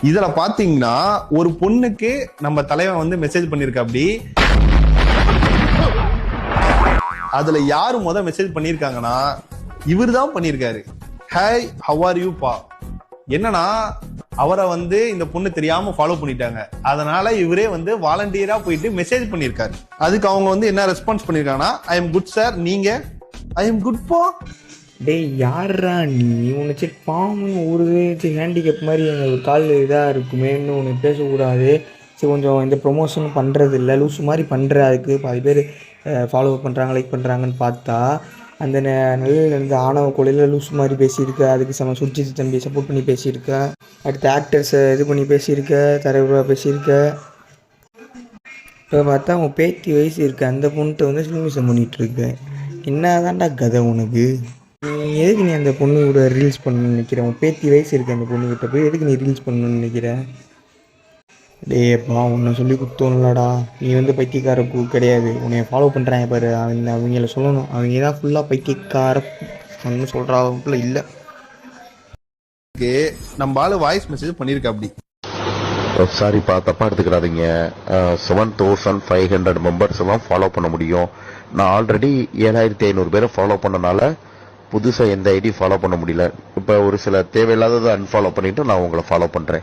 இதுல பாத்தீங்கன்னா ஒரு பொண்ணுக்கு நம்ம தலைவன் வந்து மெசேஜ் பண்ணிருக்க. அப்படி அதுல யாரு மெசேஜ் பண்ணிருக்காங்கன்னா இவர் தான் பண்ணிருக்காரு. ஹாய் ஹவ் ஆர் யூ பா. என்னன்னா அவரை வந்து இந்த பொண்ணு தெரியாம ஃபாலோ பண்ணிட்டாங்க. அதனால இவரே வந்து வாலண்டியரா போயிட்டு மெசேஜ் பண்ணிருக்காரு. அதுக்கு அவங்க வந்து என்ன ரெஸ்பான்ஸ் பண்ணிருக்காங்கன்னா ஐ எம் குட் சார், நீங்க ஐ எம் குட் பா. டேய் யாரா நீ உன்னை சரி பாவம்னு ஒரு சரி ஹேண்டிகேப் மாதிரி எங்கள் கால் இதாக இருக்குமேன்னு ஒன்று பேசக்கூடாது. சரி கொஞ்சம் இந்த ப்ரொமோஷன் பண்ணுறது இல்லை லூஸ் மாதிரி பண்ணுற. அதுக்கு பாதி பேர் ஃபாலோ பண்ணுறாங்க லைக் பண்ணுறாங்கன்னு பார்த்தா அந்த நல்ல இந்த ஆணவ கொலையில் லூஸ் மாதிரி பேசியிருக்க. அதுக்கு சுர்ஜித் தம்பி சப்போர்ட் பண்ணி பேசியிருக்க. அடுத்த ஆக்டர்ஸை இது பண்ணி பேசியிருக்க, தலைவராக பேசியிருக்க. இப்போ பார்த்தா உன் பேத்தி வயசு இருக்க அந்த பொண்ணுகிட்ட வந்து சிலிமிசம் பண்ணிகிட்ருக்க. என்ன தான்டா கதை உனக்கு? நீ எதுக்கு நீ அந்த பொண்ணு கூட ரீல்ஸ் பண்ணணும்னு நினைக்கிற? உன் பேத்தி வயசு இருக்கு அந்த பொண்ணுக்கிட்ட போய் எதுக்கு நீ ரீல்ஸ் பண்ணணும்னு நினைக்கிற? டேப்பா உன்னை சொல்லி குத்தோம்லடா. நீ வந்து பைத்தியக்கார கிடையாது. உன்னை ஃபாலோ பண்ணுறாங்க பாரு, அவங்கள சொல்லணும். அவங்க தான் ஃபுல்லாக பைத்தியக்கார ஒன்றும் சொல்கிறாப்புல இல்லை. நம்ம ஆளு வாய்ஸ் மெசேஜ் பண்ணியிருக்க. அப்படி சாரிப்பா, தப்பா எடுத்துக்கிறாதீங்க. 7500 மெம்பர்ஸ் எல்லாம் ஃபாலோ பண்ண முடியும். நான் ஆல்ரெடி 7500 பேரை ஃபாலோ பண்ணனால புதுசா எந்த ஐடி ஃபாலோ பண்ண முடியல. இப்ப ஒரு சில தேவையில்லாததை அன்ஃபாலோ பண்ணிட்டு நான் உங்களை ஃபாலோ பண்றேன்.